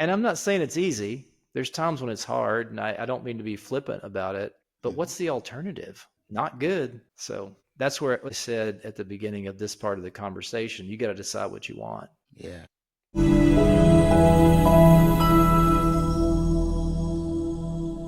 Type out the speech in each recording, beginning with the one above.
And I'm not saying it's easy. There's times when it's hard, and I don't mean to be flippant about it, but Mhm. what's the alternative? Not good. So that's where I said at the beginning of this part of the conversation, you got to decide what you want. Yeah.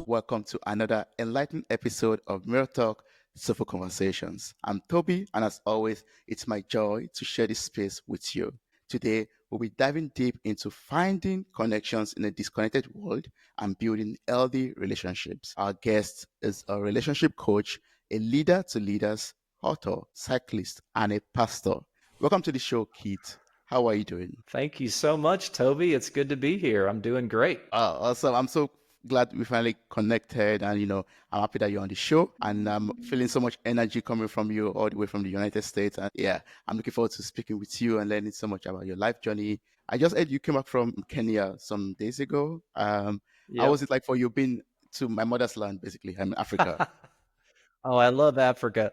Welcome to another enlightening episode of Mirror Talk, Soulful Conversations. I'm Tobi, and as always, it's my joy to share this space with you. Today, we'll be diving deep into finding connections in a disconnected world and building healthy relationships. Our guest is a relationship coach, a leader to leaders, author, cyclist, and a pastor. Welcome to the show, Keith. How are you doing? Thank you so much, Toby. It's good to be here. I'm doing great. Awesome. I'm so glad we finally connected, and I'm happy that you're on the show, and I'm feeling so much energy coming from you all the way from the United States. And yeah, I'm looking forward to speaking with you and learning so much about your life journey. I just heard you came back from Kenya some days ago. How Yep. was it like for you being to my mother's land, basically? I'm in Africa. Oh, I love Africa.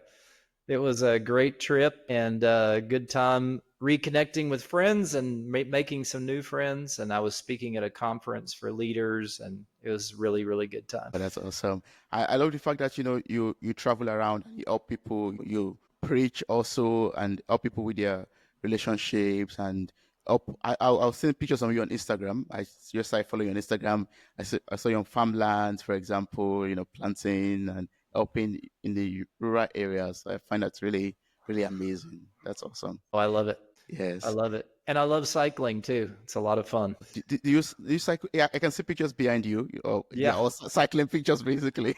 It was a great trip and a good time reconnecting with friends and making some new friends. And I was speaking at a conference for leaders, and it was really, really good time. But that's awesome. I love the fact that you travel around and you help people, you preach also and help people with their relationships and help. I'll send pictures of you on Instagram. I follow you on Instagram. I saw you on farmlands, for example, planting and helping in the rural areas. I find that really, really amazing. That's awesome. Oh, I love it. I Yes. love it. And I love cycling too. It's a lot of fun. Do you cycle? Yeah, I can see pictures behind you. Oh, they're Yeah. all cycling pictures, basically.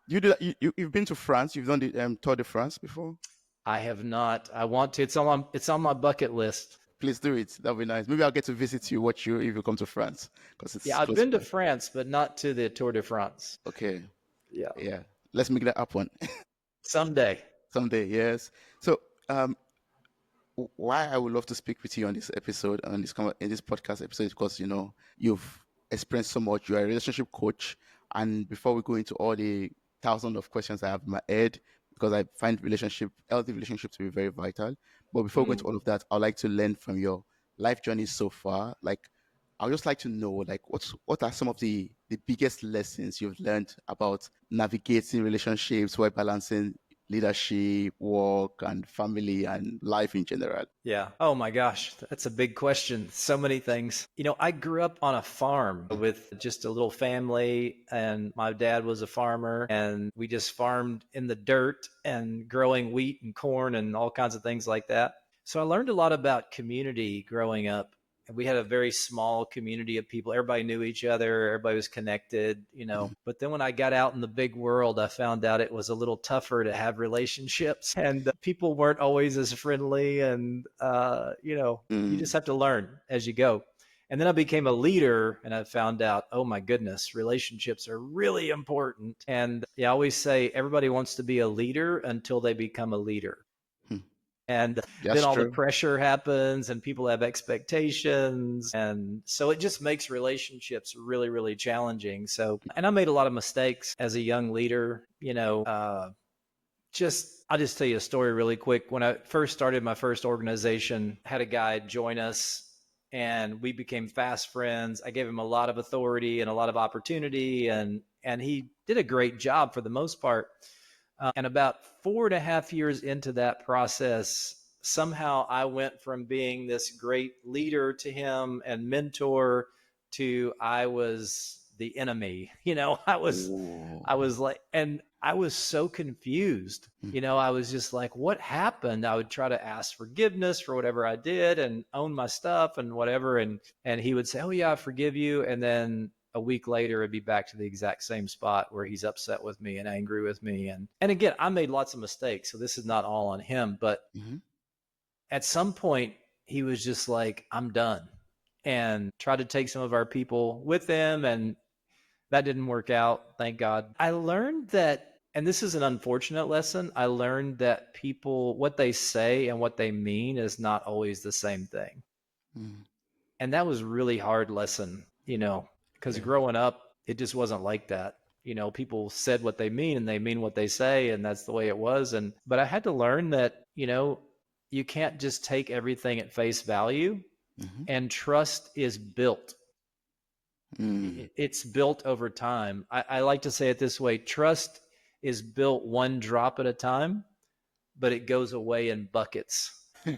You do that, you've been to France. You've done the Tour de France before. I have not. I want to. It's on my bucket list. Please do it. That'll be nice. Maybe I'll get to visit you, watch you if you come to France, because it's Yeah, I've close been to by. France, but not to the Tour de France. Okay. Yeah. Yeah. Let's make that happen Someday. someday. Yes. So, um, why I would love to speak with you on this episode, in this podcast episode, is because you've experienced so much. You're a relationship coach, and before we go into all the thousands of questions I have in my head, because I find healthy relationship to be very vital. But before we go into all of that, I'd like to learn from your life journey so far. Like, I'd just like to know, like, what are some of the biggest lessons you've learned about navigating relationships while balancing leadership, work, and family and life in general? Yeah. Oh my gosh, that's a big question. So many things. I grew up on a farm with just a little family, and my dad was a farmer, and we just farmed in the dirt and growing wheat and corn and all kinds of things like that. So I learned a lot about community growing up. We had a very small community of people. Everybody knew each other. Everybody was connected. Mhm. But then when I got out in the big world, I found out it was a little tougher to have relationships, and people weren't always as friendly. And, you just Mm, have to learn as you go. And then I became a leader, and I found out, oh my goodness, relationships are really important. And I always say everybody wants to be a leader until they become a leader. mm. And then That's all the true. pressure happens and people have expectations. And so it just makes relationships really, really challenging. So, and I made a lot of mistakes as a young leader, I'll just tell you a story really quick. When I first started my first organization, I had a guy join us and we became fast friends. I gave him a lot of authority and a lot of opportunity, and he did a great job for the most part. And about 4.5 years into that process, somehow I went from being this great leader to him and mentor to I was the enemy. Oh. I was like, and I was so confused. Mm, I was just like, what happened? I would try to ask forgiveness for whatever I did and own my stuff and whatever. And he would say, oh yeah, I forgive you. And then a week later, it'd be back to the exact same spot where he's upset with me and angry with me. And again, I made lots of mistakes. So this is not all on him, but mhm. at some point he was just like, I'm done, and tried to take some of our people with him. And that didn't work out. Thank God. I learned that, and this is an unfortunate lesson. I learned that people, what they say and what they mean is not always the same thing. Mm, And that was a really hard lesson, because yeah. growing up, it just wasn't like that. People said what they mean and they mean what they say, and that's the way it was. But I had to learn that, you can't just take everything at face value. Mm-hmm. And trust is built. Mm. It's built over time. I like to say it this way: trust is built one drop at a time, but it goes away in buckets.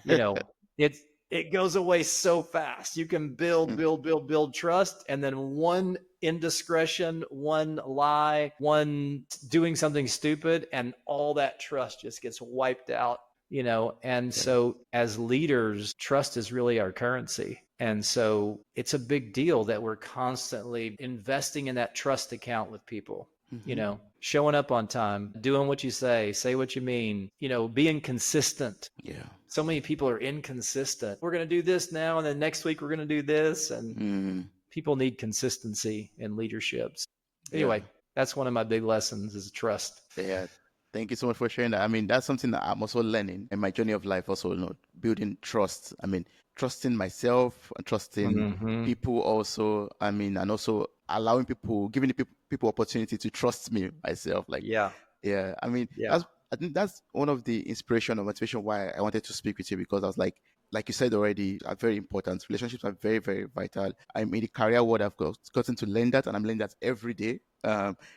You know, it it goes away so fast. You can build trust, and then one indiscretion, one lie, one doing something stupid, and all that trust just gets wiped out. And Yeah. so as leaders, trust is really our currency. And so it's a big deal that we're constantly investing in that trust account with people. Mm-hmm. Showing up on time, doing what you say what you mean, being consistent. Yeah. So many people are inconsistent. We're going to do this now, and then next week we're going to do this. And Mm. people need consistency in leaderships. Yeah. Anyway, that's one of my big lessons is trust. Yeah. Thank you so much for sharing that. I mean, that's something that I'm also learning in my journey of life, also, building trust. I mean, trusting myself and trusting Mm-hmm. people also. I mean, and also allowing people, giving the people opportunity to trust me myself. Like, Yeah. yeah, I mean, Yeah. I think that's one of the inspiration or motivation why I wanted to speak with you, because I was like you said already, are very important. Relationships are very, very vital. I'm in the career world. I've gotten to learn that, and I'm learning that every day.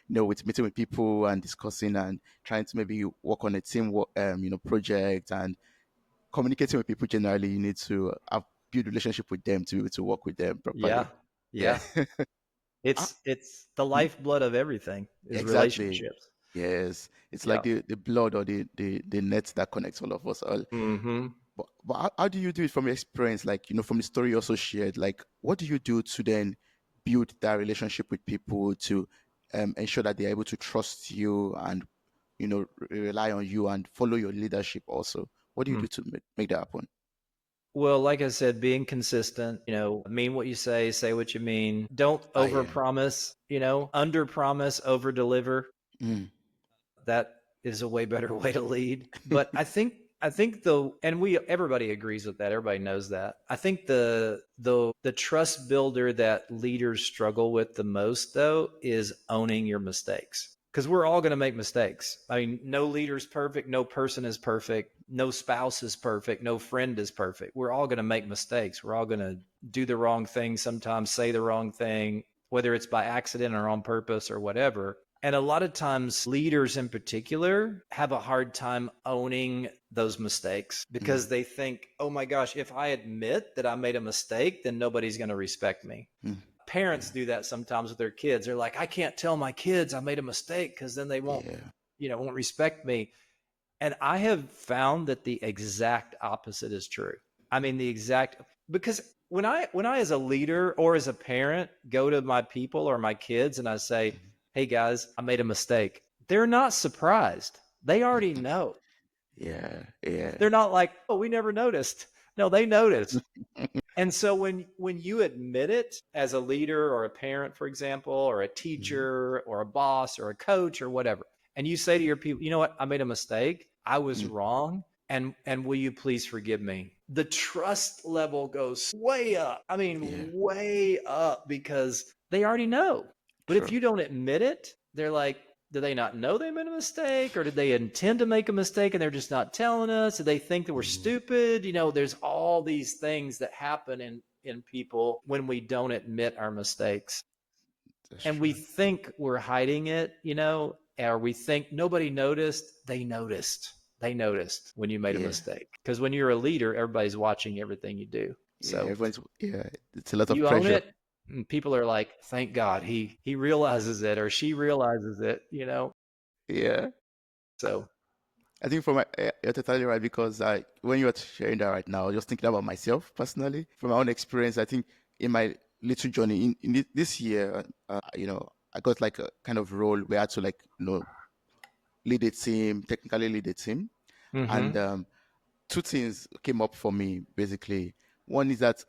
With meeting with people and discussing and trying to maybe work on a team, project, and communicating with people generally. You need to build relationship with them to be able to work with them Yeah. properly. Yeah. Yeah. Ah, It's the mm, lifeblood of everything is exactly. relationships. Yes. It's like Yeah. the blood or the net that connects all of us all. Mm-hmm. But how do you do it from your experience? Like, from the story you also shared, like, what do you do to then build that relationship with people to ensure that they're able to trust you and, rely on you and follow your leadership also? What do you do to make that happen? Well, like I said, being consistent, mean what you say what you mean. Don't Ah, yeah. overpromise, under promise, over deliver. Mm. That is a way better way to lead. But I think and everybody agrees with that. Everybody knows that. I think the trust builder that leaders struggle with the most though is owning your mistakes. Because we're all going to make mistakes. I mean, no leader's perfect, no person is perfect, no spouse is perfect, no friend is perfect. We're all going to make mistakes. We're all going to do the wrong thing sometimes, say the wrong thing, whether it's by accident or on purpose or whatever. And a lot of times, leaders in particular have a hard time owning those mistakes because they think, oh my gosh, if I admit that I made a mistake, then nobody's going to respect me. Mm. Parents do that sometimes with their kids. They're like, I can't tell my kids I made a mistake because then they won't, Yeah. won't respect me. And I have found that the exact opposite is true. I mean, because when I as a leader or as a parent go to my people or my kids and I say, hey guys, I made a mistake, they're not surprised. They already know. Yeah. Yeah. They're not like, oh, we never noticed. No, they noticed. And so when you admit it as a leader or a parent, for example, or a teacher or a boss or a coach or whatever, and you say to your people, you know what, I made a mistake. I was wrong. And will you please forgive me? The trust level goes way up. I mean, way up because they already know. But if True. you don't admit it, they're like, do they not know they made a mistake, or did they intend to make a mistake and they're just not telling us? Do they think that we're stupid? There's all these things that happen in people when we don't admit our mistakes. That's And we true. think we're hiding it, or we think nobody noticed. They noticed. They noticed when you made a Yeah. mistake. Because when you're a leader, everybody's watching everything you do. Yeah. So It's a lot of you own pressure. it, and people are like, thank God he realizes it or she realizes it. Yeah. So I think you're totally right, because when you were sharing that right now, I was just thinking about myself personally. From my own experience, I think in my little journey this year, I got like a kind of role where I had to like, lead a team, technically lead a team. And mm-hmm. Two things came up for me basically. One is that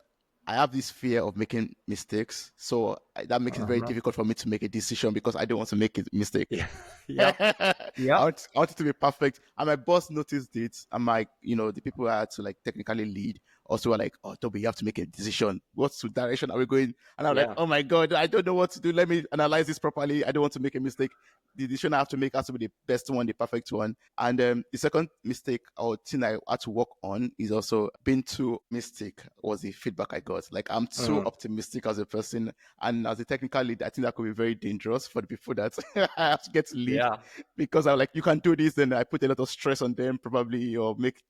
I have this fear of making mistakes, so that makes it very Uh-huh. difficult for me to make a decision because I don't want to make a mistake. Yeah. Yep. I Yep. want it to be perfect, and my boss noticed it. And the people I had to like technically lead also were like, "Oh, Tobi, you have to make a decision. What's the direction are we going?" And I'm like, Yeah. "Oh my God, I don't know what to do. Let me analyze this properly. I don't want to make a mistake. The decision I have to make has to be the best one, the perfect one." And the second mistake or thing I had to work on is also being too mystic, was the feedback I got. Like, I'm too optimistic as a person, and as a technical lead, I think that could be very dangerous for the people that I have to get to lead, Yeah. because I'm like, you can do this, then I put a lot of stress on them probably, or make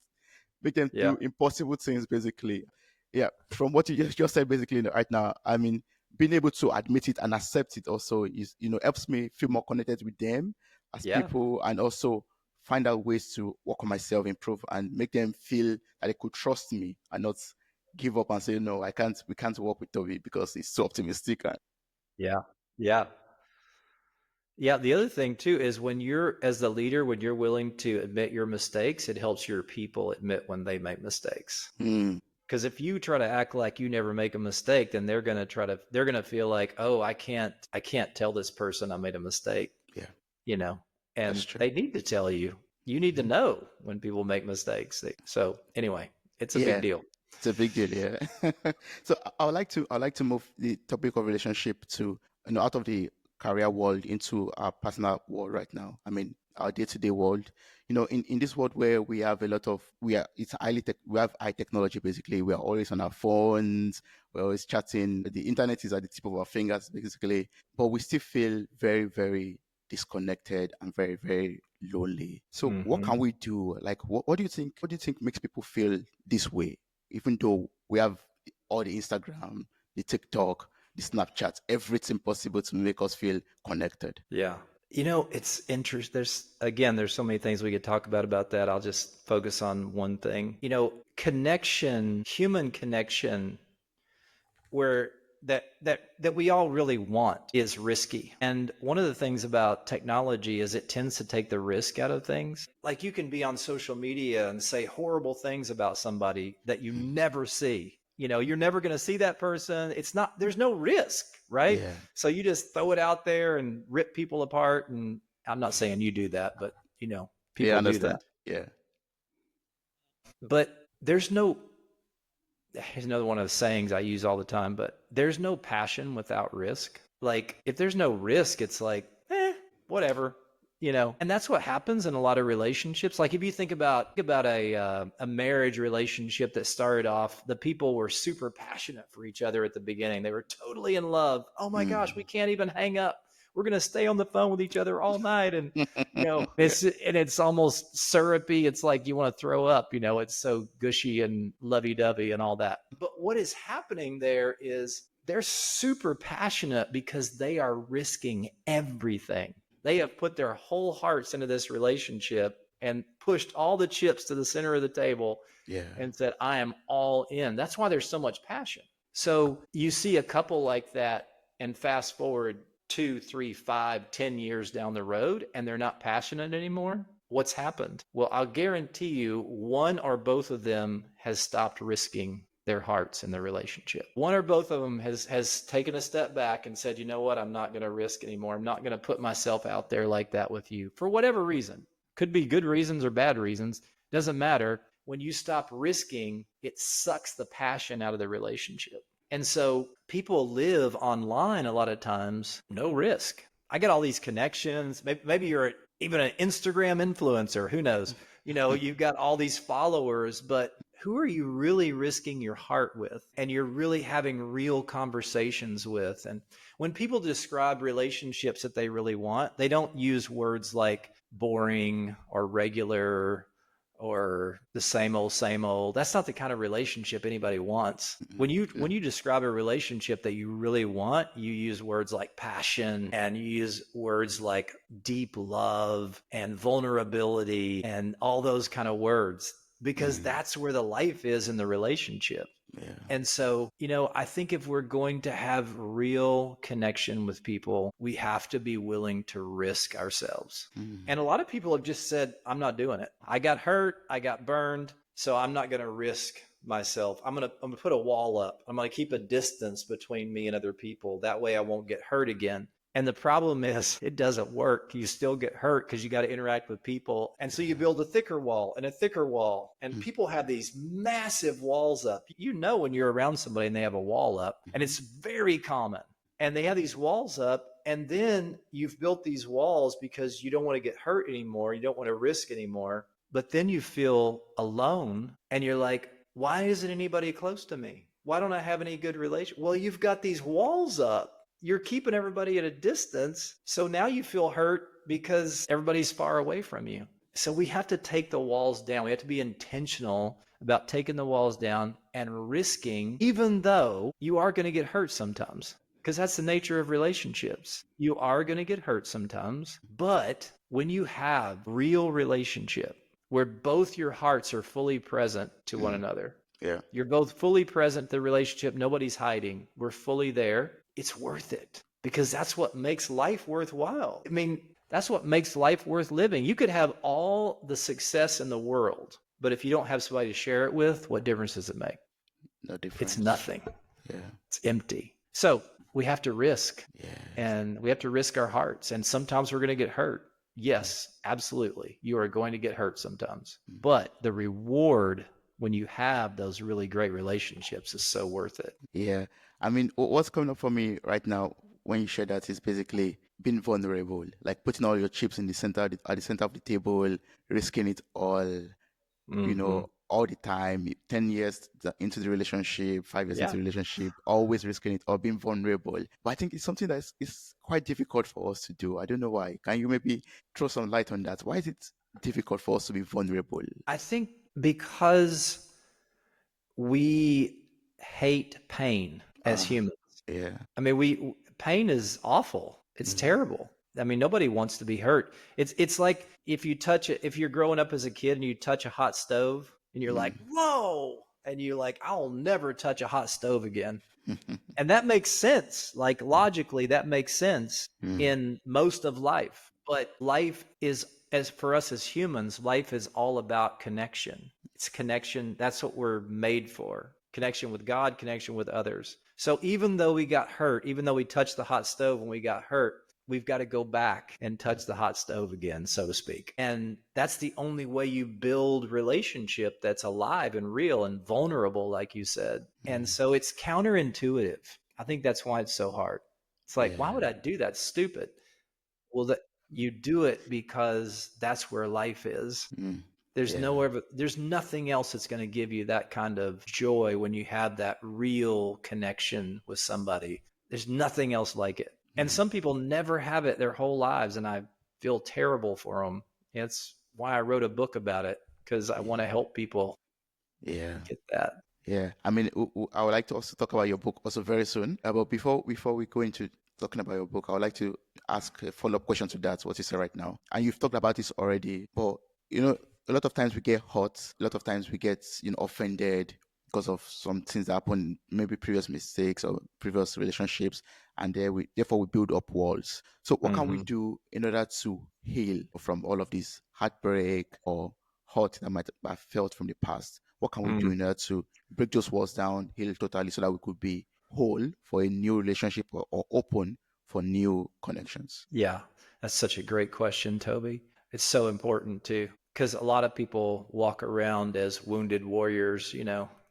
them Yeah. do impossible things, basically. Yeah, from what you just said, basically, right now, I mean, being able to admit it and accept it also is, helps me feel more connected with them as Yeah. people, and also find out ways to work on myself, improve, and make them feel that they could trust me and not give up and say, no, we can't work with Tobi because he's so optimistic. Yeah. Yeah. Yeah. The other thing too is when you're, as the leader, when you're willing to admit your mistakes, it helps your people admit when they make mistakes. Because if you try to act like you never make a mistake, then they're going to feel like, oh, I can't tell this person I made a mistake. Yeah, And that's true. they need to tell you. You need to know when people make mistakes. So anyway, it's a big deal. It's a big deal, yeah. So I would like to move the topic of relationship to, out of the career world into our personal world right now. I mean, our day-to-day world. In this world where we have a lot of it's we have high technology, basically. We are always on our phones, we're always chatting. The internet is at the tip of our fingers, basically. But we still feel very, very disconnected and very, very lonely. So what can we do? Like, what do you think? What do you think makes people feel this way? Even though we have all the Instagram, the TikTok, the Snapchat, everything possible to make us feel connected. Yeah. It's interesting. There's so many things we could talk about that. I'll just focus on one thing. Connection, human connection, where that we all really want is risky. And one of the things about technology is it tends to take the risk out of things. Like, you can be on social media and say horrible things about somebody that you never see. You're never going to see that person. There's no risk, right? Yeah. So you just throw it out there and rip people apart. And I'm not saying you do that, but Yeah, I people do understand. that. Yeah. But here's another one of the sayings I use all the time, but there's no passion without risk. Like, if there's no risk, it's like, whatever, and that's what happens in a lot of relationships. Like, if you think about a marriage relationship that started off, the people were super passionate for each other at the beginning. They were totally in love. Oh my gosh, we can't even hang up. We're going to stay on the phone with each other all night. And, it's almost syrupy. It's like you want to throw up, it's so gushy and lovey-dovey and all that. But what is happening there is they're super passionate because they are risking everything. They have put their whole hearts into this relationship and pushed all the chips to the center of the table and said, I am all in. That's why there's so much passion. So you see a couple like that, and fast forward 2, 3, 5, 10 years down the road, and they're not passionate anymore. What's happened? Well, I'll guarantee you one or both of them has stopped risking their hearts in the relationship. One or both of them has taken a step back and said, you know what, I'm not going to risk anymore. I'm not going to put myself out there like that with you for whatever reason. Could be good reasons or bad reasons. Doesn't matter. When you stop risking, it sucks the passion out of the relationship. And so people live online a lot of times, no risk. I get all these connections. Maybe you're even an Instagram influencer. Who knows? You've got all these followers, but who are you really risking your heart with? And you're really having real conversations with. And when people describe relationships that they really want, they don't use words like boring or regular or the same old. That's not the kind of relationship anybody wants. When you describe a relationship that you really want, you use words like passion, and you use words like deep love and vulnerability and all those kind of words, because that's where the life is in the relationship. Yeah. And so, I think if we're going to have real connection with people, we have to be willing to risk ourselves. And a lot of people have just said, I'm not doing it. I got hurt. I got burned. So I'm not going to risk myself. I'm going to put a wall up. I'm going to keep a distance between me and other people. That way I won't get hurt again. And the problem is it doesn't work. You still get hurt because you got to interact with people. And so you build a thicker wall and a thicker wall. And people have these massive walls up. You know, when you're around somebody and they have a wall up, and it's very common. And they have these walls up, and then you've built these walls because you don't want to get hurt anymore. You don't want to risk anymore. But then you feel alone and you're like, why isn't anybody close to me? Why don't I have any good relation? Well, you've got these walls up. You're keeping everybody at a distance. So now you feel hurt because everybody's far away from you. So we have to take the walls down. We have to be intentional about taking the walls down and risking, even though you are going to get hurt sometimes, because that's the nature of relationships. You are going to get hurt sometimes. But when you have real relationship where both your hearts are fully present to one another, you're both fully present to the relationship, nobody's hiding, we're fully there, it's worth it, because that's what makes life worthwhile. I mean, that's what makes life worth living. You could have all the success in the world, but if you don't have somebody to share it with, what difference does it make? No difference. It's nothing. Yeah. It's empty. So we have to risk, and we have to risk our hearts. And sometimes we're going to get hurt. Yes, absolutely. You are going to get hurt sometimes, but the reward when you have those really great relationships is so worth it. Yeah. I mean, what's coming up for me right now when you share that is basically being vulnerable, like putting all your chips in the center, at the center of the table, risking it all, you know, all the time, 10 years into the relationship, 5 years into the relationship, always risking it or being vulnerable. But I think it's something that is quite difficult for us to do. I don't know why. Can you maybe throw some light on that? Why is it difficult for us to be vulnerable? I think because we hate pain as humans. Yeah. I mean, pain is awful. It's terrible. I mean, nobody wants to be hurt. It's like if you're growing up as a kid and you touch a hot stove and you're like, whoa, and you're like, I'll never touch a hot stove again. And that makes sense. Like logically, that makes sense in most of life. But life is, as for us as humans, life is all about connection. It's connection. That's what we're made for. Connection with God, connection with others. So even though we got hurt, even though we touched the hot stove when we got hurt, we've got to go back and touch the hot stove again, so to speak. And that's the only way you build relationship that's alive and real and vulnerable, like you said. And so it's counterintuitive. I think that's why it's so hard. It's like, why would I do that? Stupid. Well, that you do it because that's where life is. There's there's nothing else that's going to give you that kind of joy when you have that real connection with somebody. There's nothing else like it. And some people never have it their whole lives, and I feel terrible for them. It's why I wrote a book about it, because I want to help people get that. Yeah. I mean, I would like to also talk about your book also very soon. But before we go into talking about your book, I would like to ask a follow-up question to that, what you say right now. And you've talked about this already, but you know, a lot of times we get hurt, a lot of times we get, offended because of some things that happen, maybe previous mistakes or previous relationships, and therefore we build up walls. So what can we do in order to heal from all of this heartbreak or hurt that might have felt from the past? What can we do in order to break those walls down, heal totally, so that we could be whole for a new relationship or open for new connections? Yeah, that's such a great question, Toby. It's so important too, because a lot of people walk around as wounded warriors,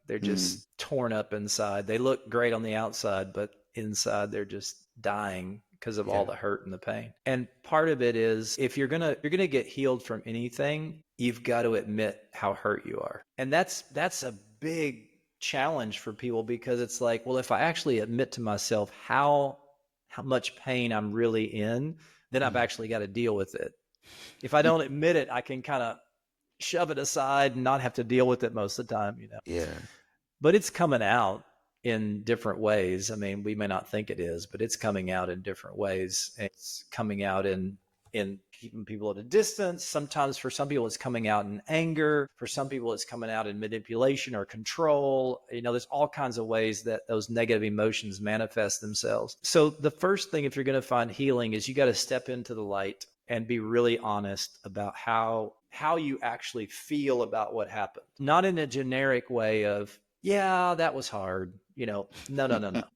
they're just torn up inside. They look great on the outside, but inside they're just dying because of all the hurt and the pain. And part of it is, if you're gonna get healed from anything, you've got to admit how hurt you are. And that's a big challenge for people, because it's like, well, if I actually admit to myself how much pain I'm really in, then I've actually got to deal with it. If I don't admit it, I can kind of shove it aside and not have to deal with it most of the time, Yeah. But it's coming out in different ways. I mean, we may not think it is, but it's coming out in different ways. It's coming out in keeping people at a distance. Sometimes for some people, it's coming out in anger. For some people, it's coming out in manipulation or control. There's all kinds of ways that those negative emotions manifest themselves. So the first thing, if you're going to find healing, is you got to step into the light and be really honest about how you actually feel about what happened. Not in a generic way of, yeah, that was hard. No.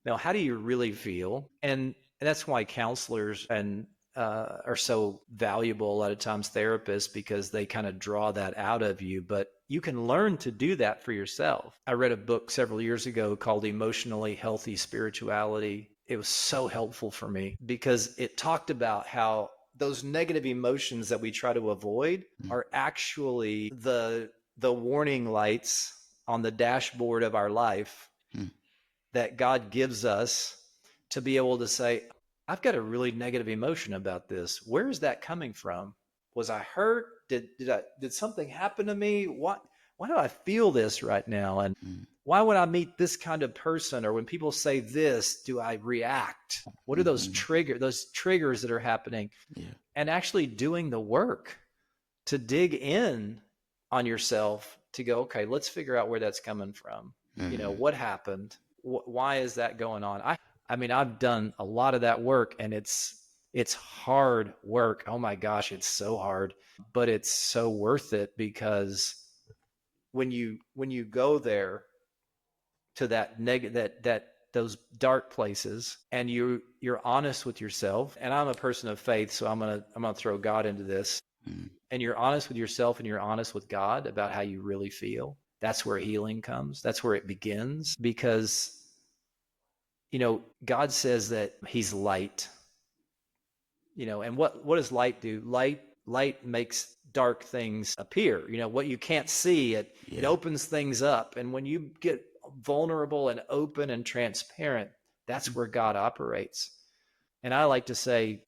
No, how do you really feel? And And that's why counselors and are so valuable, a lot of times therapists, because they kind of draw that out of you. But you can learn to do that for yourself. I read a book several years ago called Emotionally Healthy Spirituality. It was so helpful for me because it talked about how those negative emotions that we try to avoid are actually the warning lights on the dashboard of our life that God gives us to be able to say, I've got a really negative emotion about this. Where is that coming from? Was I hurt? Did something happen to me? Why do I feel this right now? And why would I meet this kind of person? Or when people say this, do I react? What are those triggers that are happening? Yeah. And actually doing the work to dig in on yourself to go, okay, let's figure out where that's coming from. What happened? Why is that going on? I mean, I've done a lot of that work, and it's hard work. Oh my gosh, it's so hard, but it's so worth it, because when you go there to that those dark places, and you're honest with yourself, and I'm a person of faith, so I'm gonna throw God into this, and you're honest with yourself and you're honest with God about how you really feel. That's where healing comes. That's where it begins, because God says that he's light, and what does light do? Light makes dark things appear. What you can't see, it opens things up. And when you get vulnerable and open and transparent, that's where God operates. And I like to say,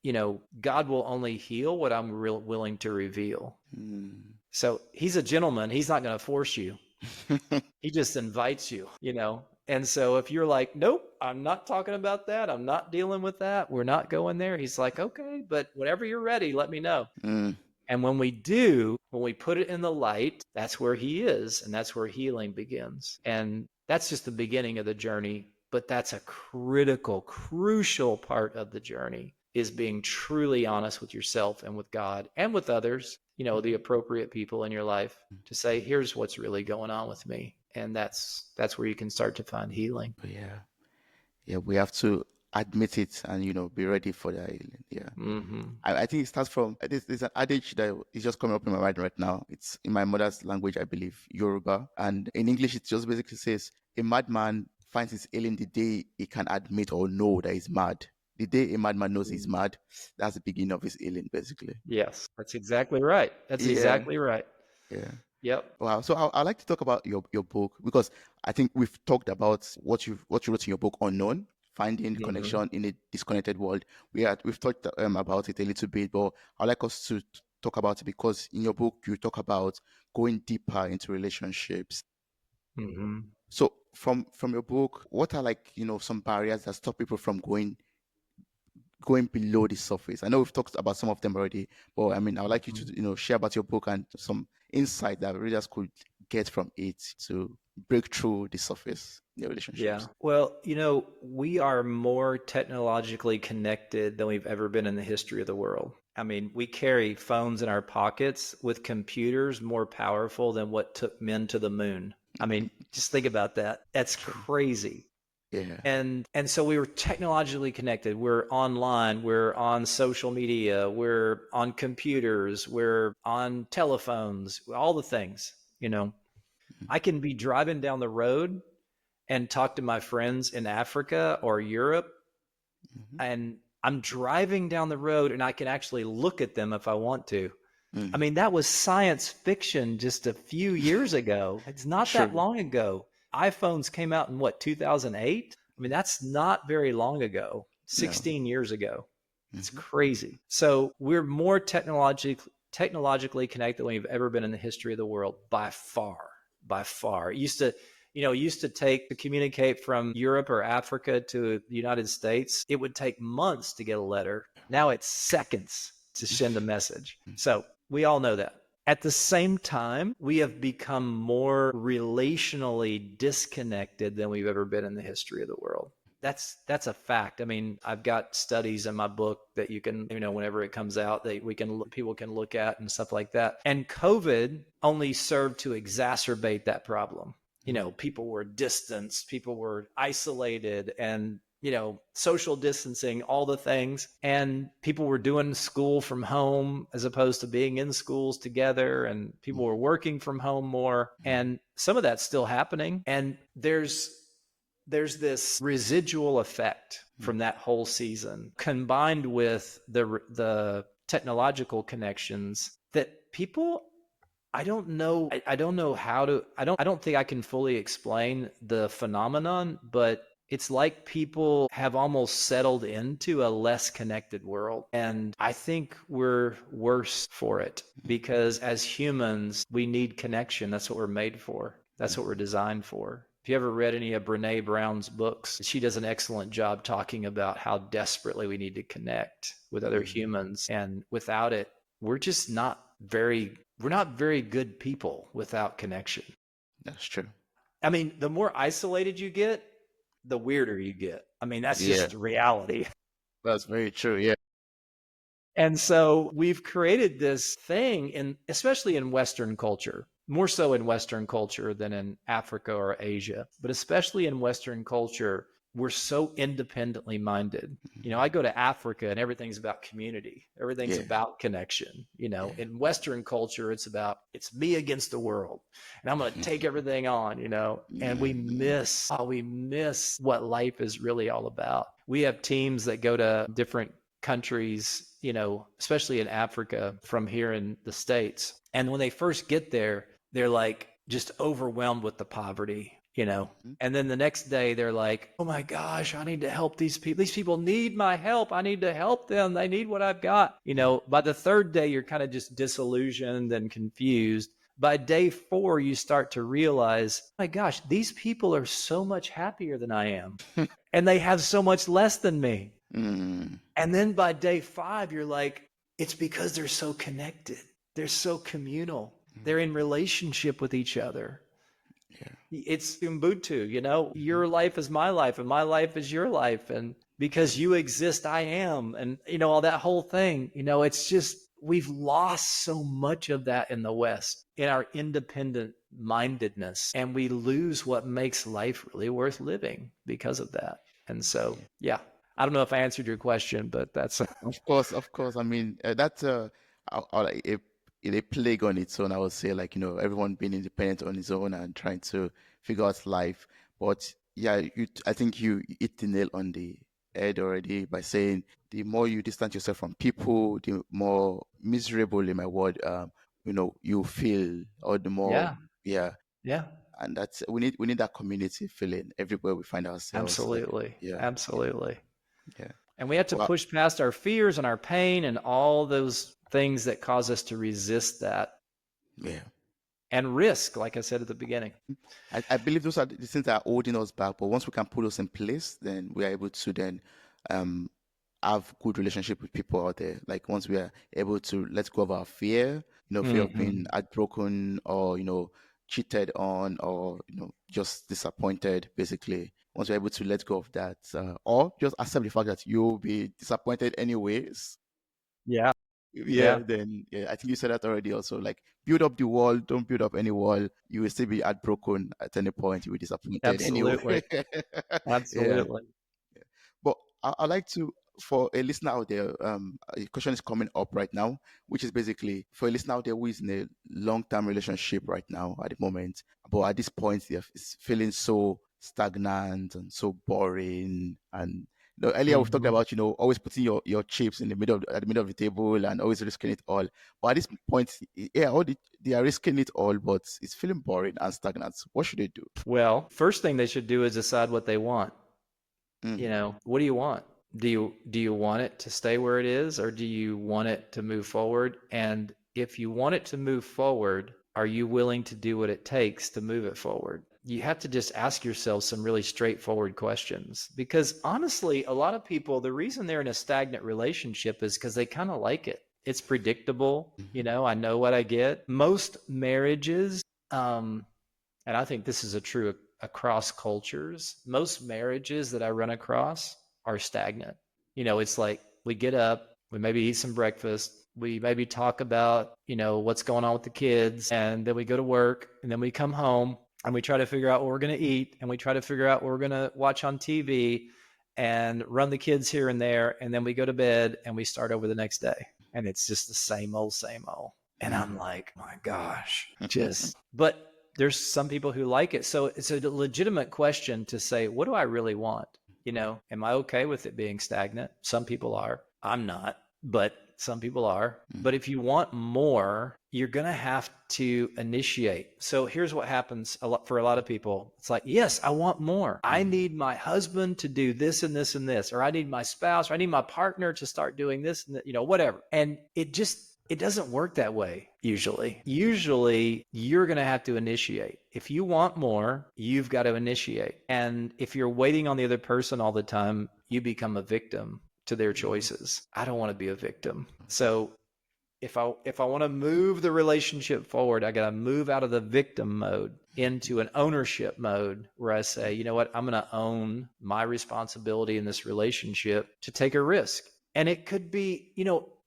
God will only heal what I'm willing to reveal. So he's a gentleman. He's not going to force you. He just invites you, And so if you're like, nope, I'm not talking about that. I'm not dealing with that. We're not going there. He's like, okay, but whenever you're ready, let me know. And when we put it in the light, that's where he is. And that's where healing begins. And that's just the beginning of the journey. But that's a crucial part of the journey, is being truly honest with yourself and with God and with others, the appropriate people in your life, to say, here's what's really going on with me. And that's where you can start to find healing. Yeah, we have to admit it and be ready for that healing. Yeah. I think it starts from there's an adage that is just coming up in my mind right now. It's in my mother's language, I believe, Yoruba, and in English it just basically says, a madman finds his healing the day he can admit or know that he's mad. The day a madman knows he's mad, that's the beginning of his healing, basically. Yes, that's exactly right. That's exactly right. Yeah. Yep. Wow. So I'd like to talk about your book, because I think we've talked about what you wrote in your book, Unknown, Finding Connection in a Disconnected World. We've talked about it a little bit, but I'd like us to talk about it, because in your book you talk about going deeper into relationships. So from your book, what are some barriers that stop people from going below the surface? I know we've talked about some of them already, but I mean, I would like you to share about your book and some insight that readers could get from it to break through the surface in their relationships. Yeah. Well, we are more technologically connected than we've ever been in the history of the world. I mean, we carry phones in our pockets with computers more powerful than what took men to the moon. I mean, just think about that. That's crazy. Yeah. And so we were technologically connected. We're online, we're on social media, we're on computers, we're on telephones, all the things, I can be driving down the road and talk to my friends in Africa or Europe, and I'm driving down the road and I can actually look at them if I want to. I mean, that was science fiction just a few years ago. It's not that long ago. iPhones came out in 2008? I mean, that's not very long ago, 16 years ago. It's crazy. So we're more technologically connected than we've ever been in the history of the world, by far. It used to take to communicate from Europe or Africa to the United States, it would take months to get a letter. Now it's seconds to send a message. So we all know that. At the same time, we have become more relationally disconnected than we've ever been in the history of the world. That's a fact. I mean, I've got studies in my book that you can, whenever it comes out, that people can look at and stuff like that. And COVID only served to exacerbate that problem. People were distanced, people were isolated, and social distancing, all the things. And people were doing school from home as opposed to being in schools together. And people were working from home more. And some of that's still happening. And there's this residual effect from that whole season combined with the technological connections that people, I don't know. I don't know how to, I don't think I can fully explain the phenomenon, but it's like people have almost settled into a less connected world. And I think we're worse for it because as humans, we need connection. That's what we're made for. That's what we're designed for. If you ever read any of Brene Brown's books, she does an excellent job talking about how desperately we need to connect with other humans. And without it, we're just not very good people without connection. That's true. I mean, the more isolated you get, the weirder you get. I mean, that's just reality. That's very true. Yeah. And so we've created this thing, especially in Western culture, more so in Western culture than in Africa or Asia, but especially in Western culture, we're so independently minded. I go to Africa and everything's about community. Everything's about connection. In Western culture, it's me against the world and I'm going to take everything on, and we miss what life is really all about. We have teams that go to different countries, especially in Africa from here in the States. And when they first get there, they're like just overwhelmed with the poverty. And then the next day they're like, oh my gosh, I need to help these people. These people need my help. I need to help them. They need what I've got. By the third day, you're kind of just disillusioned and confused. By day 4, you start to realize, oh my gosh, these people are so much happier than I am. And they have so much less than me. And then by day 5, you're like, it's because they're so connected. They're so communal. They're in relationship with each other. It's Ubuntu, your life is my life and my life is your life. And because you exist, I am. And, all that whole thing, it's just, we've lost so much of that in the West, in our independent mindedness. And we lose what makes life really worth living because of that. And so, I don't know if I answered your question, but that's. Of course. I mean, that's a plague on its own, I would say, everyone being independent on his own and trying to figure out life. But I think you hit the nail on the head already by saying the more you distance yourself from people, the more miserable, in my word, you feel, or the more, Yeah. And that's, we need that community feeling everywhere we find ourselves. Absolutely. Absolutely. Yeah. And we have to push past our fears and our pain and all those things that cause us to resist that. Yeah. And risk, like I said at the beginning. I believe those are the things that are holding us back. But once we can put those in place, then we are able to then have good relationship with people out there. Like once we are able to let go of our fear, fear of being heartbroken or, cheated on or, just disappointed, basically. Once we're able to let go of that, or just accept the fact that you'll be disappointed anyways. Then I think you said that already also. Like, build up the wall, don't build up any wall. You will still be heartbroken at any point. You will be disappointed anyway. Absolutely. But I'd like to, for a listener out there, a question is coming up right now, which is basically for a listener out there who is in a long-term relationship right now at the moment, but at this point they're feeling so stagnant and so boring. And earlier we've talked about always putting your chips in the middle at the middle of the table and always risking it all. But at this point, they are risking it all, but it's feeling boring and stagnant. What should they do? Well, first thing they should do is decide what they want. What do you want? Do you want it to stay where it is, or do you want it to move forward? And if you want it to move forward, are you willing to do what it takes to move it forward? You have to just ask yourself some really straightforward questions, because honestly, a lot of people, the reason they're in a stagnant relationship is because they kind of like it. It's predictable. I know what I get. Most marriages, and I think this is true across cultures, most marriages that I run across are stagnant. It's like we get up, we maybe eat some breakfast, we maybe talk about, what's going on with the kids, and then we go to work, and then we come home and we try to figure out what we're going to eat, and we try to figure out what we're going to watch on TV. and run the kids here and there. And then we go to bed and we start over the next day. And it's just the same old, same old. And I'm like, my gosh, but there's some people who like it. So it's a legitimate question to say, what do I really want? Am I okay with it being stagnant? Some people are. I'm not, but some people are. But if you want more, you're going to have to initiate. So here's what happens for a lot of people. It's like, yes, I want more. I need my husband to do this and this and this, or I need my spouse, or I need my partner to start doing this, and whatever. And it doesn't work that way usually. Usually you're going to have to initiate. If you want more, you've got to initiate. And if you're waiting on the other person all the time, you become a victim to their choices. I don't want to be a victim. So if I want to move the relationship forward, I got to move out of the victim mode into an ownership mode where I say, you know what, I'm going to own my responsibility in this relationship to take a risk. And it could be,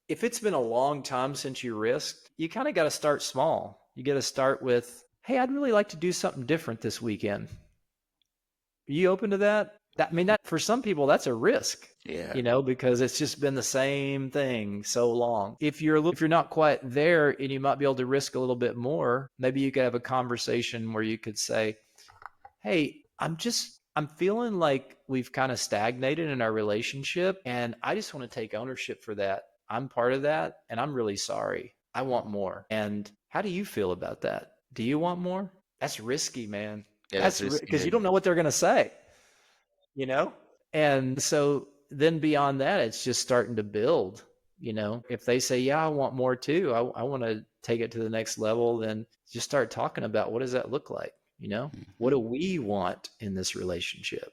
if it's been a long time since you risked, you kind of got to start small. You got to start with, hey, I'd really like to do something different this weekend. Are you open to that? That for some people, that's a risk. Yeah. Because it's just been the same thing so long. If you're not quite there and you might be able to risk a little bit more, maybe you could have a conversation where you could say, hey, I'm feeling like we've kind of stagnated in our relationship, and I just want to take ownership for that. I'm part of that, and I'm really sorry. I want more. And how do you feel about that? Do you want more? That's risky, man. Yeah, That's because you don't know what they're going to say, And so then beyond that, it's just starting to build. If they say, yeah, I want more too, I want to take it to the next level, then just start talking about what does that look like? What do we want in this relationship?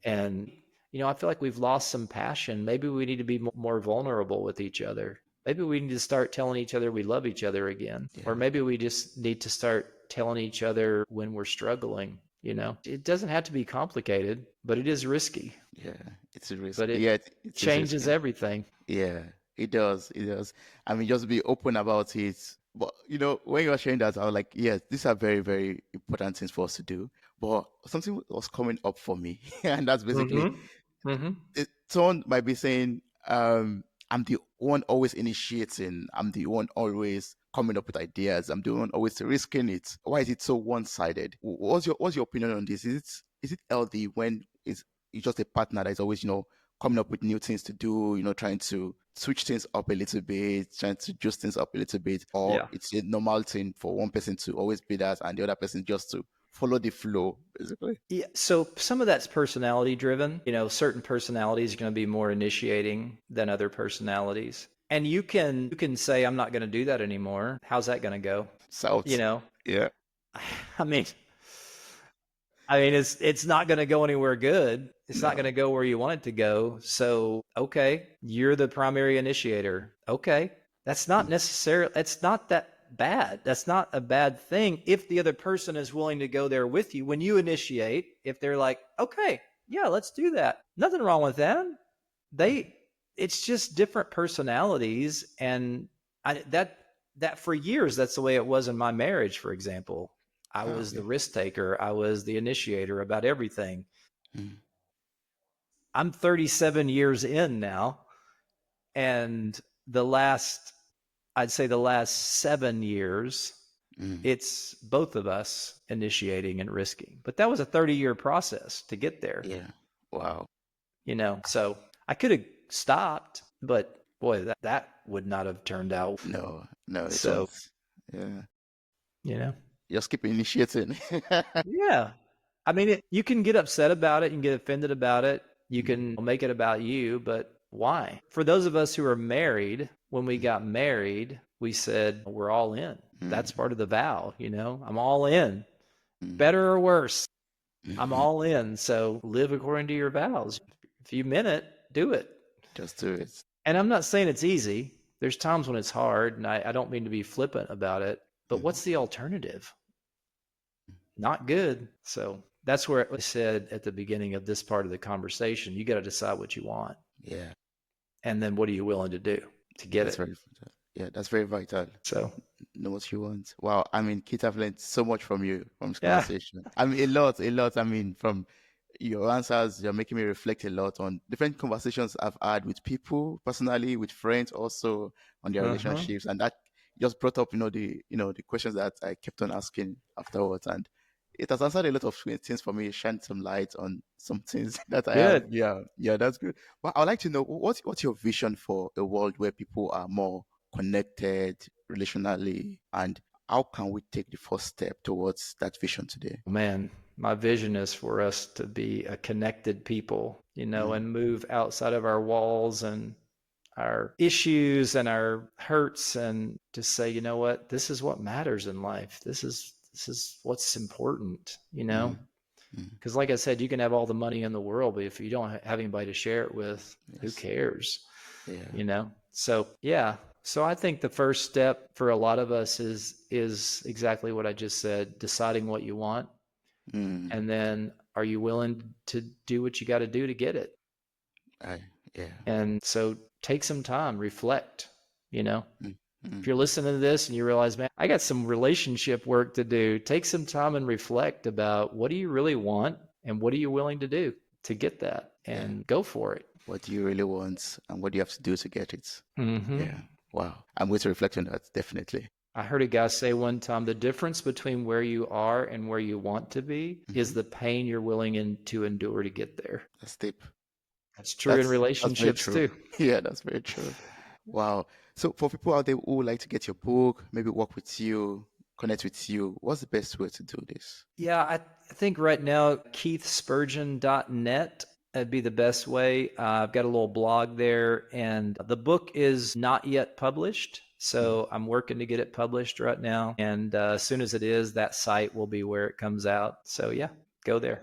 And, I feel like we've lost some passion. Maybe we need to be more vulnerable with each other. Maybe we need to start telling each other we love each other again. Or maybe we just need to start telling each other when we're struggling. It doesn't have to be complicated, but it is risky. Yeah, it's a risk. But it it changes risky. everything. Yeah, it does. It does. Just be open about it. But when you were sharing that, I was like, yes, these are very, very important things for us to do. But something was coming up for me, and that's basically someone might be saying, I'm the one always initiating. I'm the one always coming up with ideas. I'm the one always risking it. Why is it so one-sided? What's your opinion on this? Is it healthy when it's just a partner that is always coming up with new things to do, trying to switch things up a little bit, trying to juice things up a little bit, or it's a normal thing for one person to always be that and the other person just to follow the flow, basically? Yeah. So some of that's personality driven. Certain personalities are going to be more initiating than other personalities. And you can say, I'm not going to do that anymore. How's that going to go? South. Yeah. I mean, it's not going to go anywhere good. It's not going to go where you want it to go. So, okay, you're the primary initiator. Okay. That's not necessarily, it's not that bad. That's not a bad thing if the other person is willing to go there with you. When you initiate, if they're like, okay, yeah, let's do that. Nothing wrong with that. It's just different personalities. And that for years, that's the way it was in my marriage, for example. I was the risk taker. I was the initiator about everything. I'm 37 years in now. And I'd say the last 7 years, it's both of us initiating and risking. But that was a 30-year process to get there. Yeah. Wow. So I could have stopped, but boy, that would not have turned out. No, it So, yeah. Just keep initiating. Yeah. You can get upset about it. You can get offended about it. You can make it about you, but why? For those of us who are married, when we got married, we said, we're all in. That's part of the vow, I'm all in. Better or worse, I'm all in. So live according to your vows. If you meant it, do it. Just do it. And I'm not saying it's easy. There's times when it's hard, and I don't mean to be flippant about it, but what's the alternative? Not good. So that's where I said at the beginning of this part of the conversation, you got to decide what you want. Yeah. And then what are you willing to do to get it? That's very vital. So know what you want. Wow. Keith, I've learned so much from you, from this conversation. A lot. From, your answers, you're making me reflect a lot on different conversations I've had with people personally, with friends also on their Uh-huh. relationships. And that just brought up, the questions that I kept on asking afterwards. And it has answered a lot of things for me, shined some light on some things that I have. Good. Yeah, yeah, that's good. But I'd like to know what's your vision for a world where people are more connected relationally, and how can we take the first step towards that vision today? Man, my vision is for us to be a connected people, Mm, and move outside of our walls and our issues and our hurts, and just say, you know what, this is what matters in life. This is what's important. mm, mm. Because like I said, you can have all the money in the world, but if you don't have anybody to share it with, who Yes. cares? Yeah. So yeah. So I think the first step for a lot of us is exactly what I just said, deciding what you want, Mm. and then are you willing to do what you got to do to get it? I, yeah. And so take some time, reflect, you know. Mm, If mm. you're listening to this and you realize, man, I got some relationship work to do, take some time and reflect about what do you really want and what are you willing to do to get that, Yeah. and go for it. What do you really want and what do you have to do to get it? Hmm. Yeah. Wow. I'm going to reflect on that, definitely. I heard a guy say one time, the difference between where you are and where you want to be Hmm. is the pain you're willing to endure to get there. That's deep. That's true in That's very relationships true. too. Yeah, that's very true. Wow. So for people out there who would like to get your book, maybe work with you, connect with you, what's the best way to do this? Yeah, I think right now, keithspurgin.net would be the best way. I've got a little blog there, and the book is not yet published. Mm. So I'm working to get it published right now. And as soon as it is, that site will be where it comes out. So yeah, go there.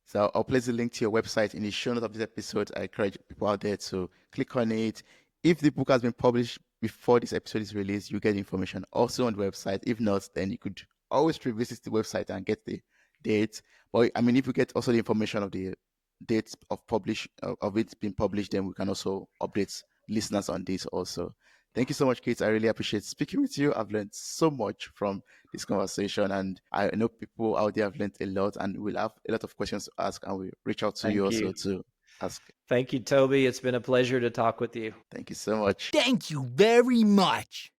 So I'll place the link to your website in the show notes of this episode. I encourage people out there to click on it. If the book has been published before this episode is released, you get information also on the website. If not, then you could always revisit the website and get the date. But I mean, if you get also the information of the dates of it being published, then we can also update listeners on this also. Thank you so much, Kate. I really appreciate speaking with you. I've learned so much from this conversation, and I know people out there have learned a lot, and we'll have a lot of questions to ask, and we'll reach out to you Thank also you. to ask. Thank you, Toby. It's been a pleasure to talk with you. Thank you so much. Thank you very much.